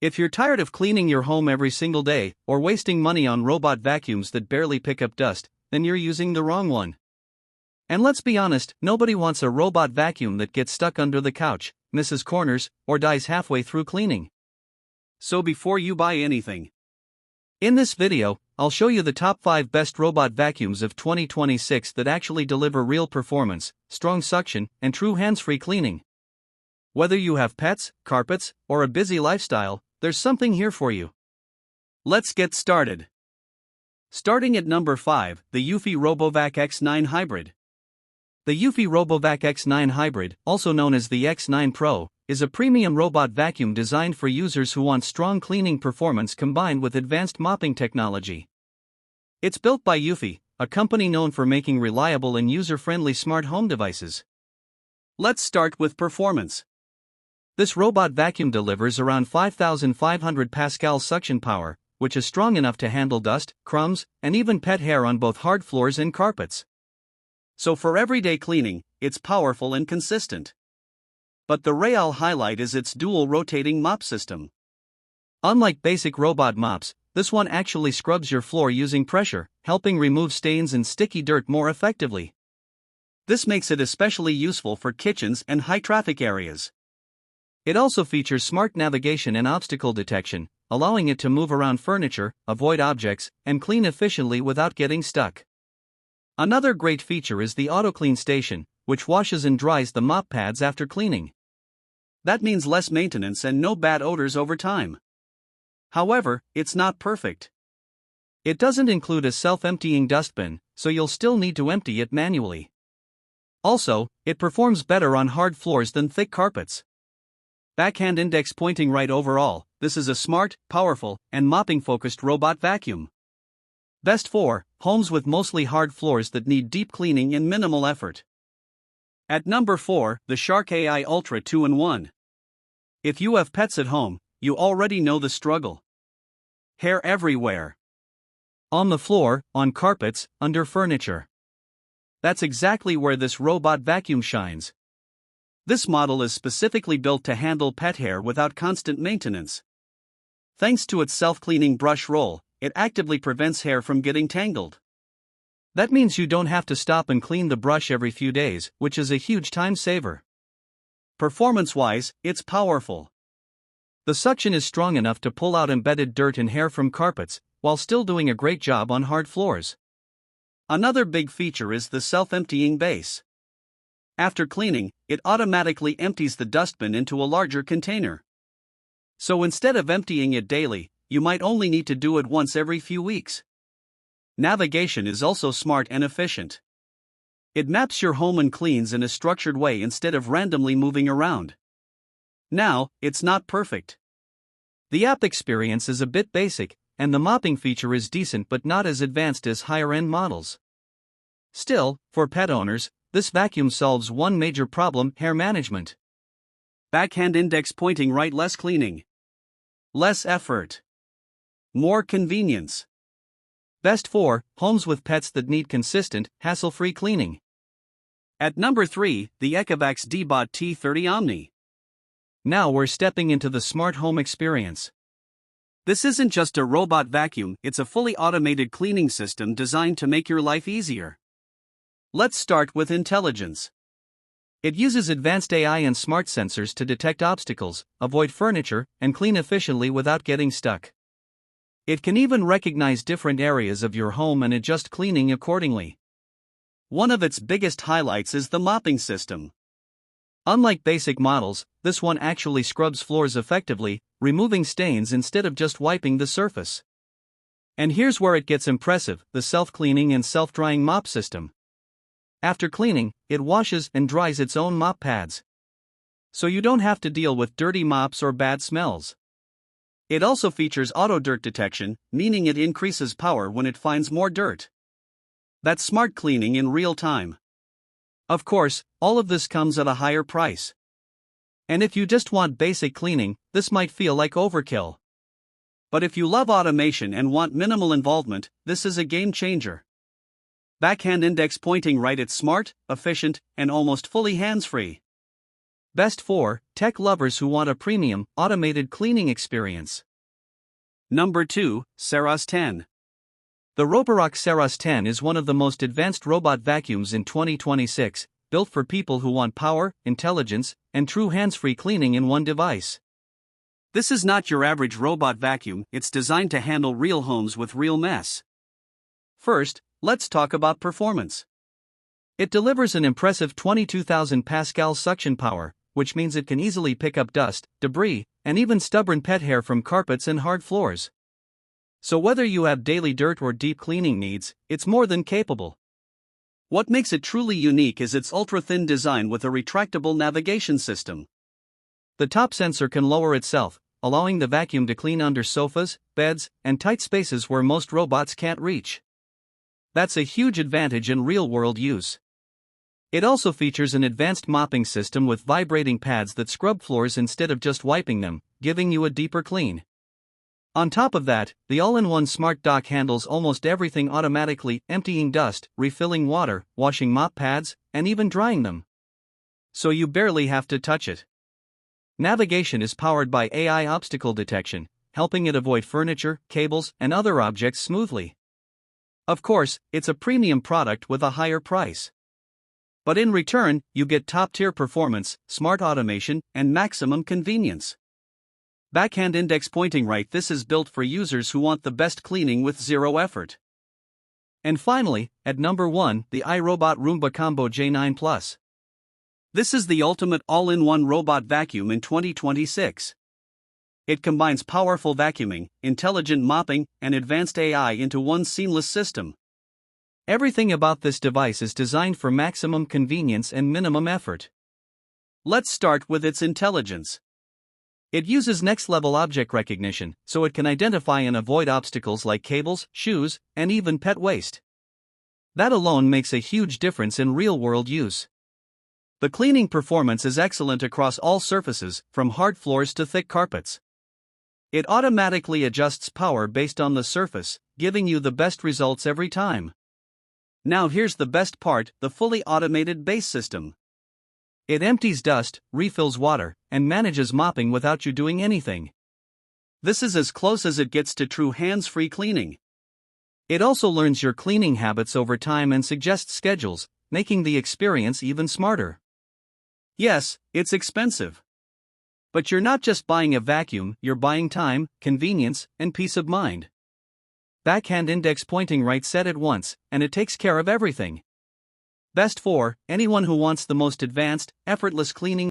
If you're tired of cleaning your home every single day, or wasting money on robot vacuums that barely pick up dust, then you're using the wrong one. And let's be honest, nobody wants a robot vacuum that gets stuck under the couch, misses corners, or dies halfway through cleaning. So before you buy anything, in this video, I'll show you the top 5 best robot vacuums of 2026 that actually deliver real performance, strong suction, and true hands-free cleaning. Whether you have pets, carpets, or a busy lifestyle, there's something here for you. Let's get started. Starting at number 5, the Eufy RoboVac X9 Hybrid. The Eufy RoboVac X9 Hybrid, also known as the X9 Pro, is a premium robot vacuum designed for users who want strong cleaning performance combined with advanced mopping technology. It's built by Eufy, a company known for making reliable and user-friendly smart home devices. Let's start with performance. This robot vacuum delivers around 5,500 pascal suction power, which is strong enough to handle dust, crumbs, and even pet hair on both hard floors and carpets. So for everyday cleaning, it's powerful and consistent. But the real highlight is its dual rotating mop system. Unlike basic robot mops, this one actually scrubs your floor using pressure, helping remove stains and sticky dirt more effectively. This makes it especially useful for kitchens and high-traffic areas. It also features smart navigation and obstacle detection, allowing it to move around furniture, avoid objects, and clean efficiently without getting stuck. Another great feature is the auto-clean station, which washes and dries the mop pads after cleaning. That means less maintenance and no bad odors over time. However, it's not perfect. It doesn't include a self-emptying dustbin, so you'll still need to empty it manually. Also, it performs better on hard floors than thick carpets. Backhand index pointing right overall, this is a smart, powerful, and mopping-focused robot vacuum. Best for homes with mostly hard floors that need deep cleaning and minimal effort. At number 4, the Shark AI Ultra 2-in-1. If you have pets at home, you already know the struggle. Hair everywhere. On the floor, on carpets, under furniture. That's exactly where this robot vacuum shines. This model is specifically built to handle pet hair without constant maintenance. Thanks to its self-cleaning brush roll, it actively prevents hair from getting tangled. That means you don't have to stop and clean the brush every few days, which is a huge time saver. Performance-wise, it's powerful. The suction is strong enough to pull out embedded dirt and hair from carpets, while still doing a great job on hard floors. Another big feature is the self-emptying base. After cleaning, it automatically empties the dustbin into a larger container. So instead of emptying it daily, you might only need to do it once every few weeks. Navigation is also smart and efficient. It maps your home and cleans in a structured way instead of randomly moving around. Now, it's not perfect. The app experience is a bit basic, and the mopping feature is decent but not as advanced as higher-end models. Still, for pet owners, this vacuum solves one major problem: hair management. Backhand index pointing right, less cleaning. Less effort. More convenience. Best for homes with pets that need consistent, hassle-free cleaning. At number 3, the Ecovacs D-Bot T30 Omni. Now we're stepping into the smart home experience. This isn't just a robot vacuum, it's a fully automated cleaning system designed to make your life easier. Let's start with intelligence. It uses advanced AI and smart sensors to detect obstacles, avoid furniture, and clean efficiently without getting stuck. It can even recognize different areas of your home and adjust cleaning accordingly. One of its biggest highlights is the mopping system. Unlike basic models, this one actually scrubs floors effectively, removing stains instead of just wiping the surface. And here's where it gets impressive: the self-cleaning and self-drying mop system. After cleaning, it washes and dries its own mop pads. So you don't have to deal with dirty mops or bad smells. It also features auto dirt detection, meaning it increases power when it finds more dirt. That's smart cleaning in real time. Of course, all of this comes at a higher price. And if you just want basic cleaning, this might feel like overkill. But if you love automation and want minimal involvement, this is a game changer. Backhand index pointing right, it's smart, efficient, and almost fully hands-free. Best 4 Tech lovers who want a premium, automated cleaning experience. Number 2, Saros 10. The Roborock Saros 10 is one of the most advanced robot vacuums in 2026, built for people who want power, intelligence, and true hands-free cleaning in one device. This is not your average robot vacuum, it's designed to handle real homes with real mess. First, let's talk about performance. It delivers an impressive 22,000 pascal suction power, which means it can easily pick up dust, debris, and even stubborn pet hair from carpets and hard floors. So whether you have daily dirt or deep cleaning needs, it's more than capable. What makes it truly unique is its ultra-thin design with a retractable navigation system. The top sensor can lower itself, allowing the vacuum to clean under sofas, beds, and tight spaces where most robots can't reach. That's a huge advantage in real-world use. It also features an advanced mopping system with vibrating pads that scrub floors instead of just wiping them, giving you a deeper clean. On top of that, the all-in-one smart dock handles almost everything automatically, emptying dust, refilling water, washing mop pads, and even drying them. So you barely have to touch it. Navigation is powered by AI obstacle detection, helping it avoid furniture, cables, and other objects smoothly. Of course, it's a premium product with a higher price. But in return, you get top-tier performance, smart automation, and maximum convenience. Backhand index pointing right. This is built for users who want the best cleaning with zero effort. And finally, at number 1, the iRobot Roomba Combo J9 Plus. This is the ultimate all-in-one robot vacuum in 2026. It combines powerful vacuuming, intelligent mopping, and advanced AI into one seamless system. Everything about this device is designed for maximum convenience and minimum effort. Let's start with its intelligence. It uses next-level object recognition, so it can identify and avoid obstacles like cables, shoes, and even pet waste. That alone makes a huge difference in real-world use. The cleaning performance is excellent across all surfaces, from hard floors to thick carpets. It automatically adjusts power based on the surface, giving you the best results every time. Now here's the best part, the fully automated base system. It empties dust, refills water, and manages mopping without you doing anything. This is as close as it gets to true hands-free cleaning. It also learns your cleaning habits over time and suggests schedules, making the experience even smarter. Yes, it's expensive. But you're not just buying a vacuum, you're buying time, convenience, and peace of mind. Backhand index pointing right set at once, and it takes care of everything. Best 4, anyone who wants the most advanced, effortless cleaning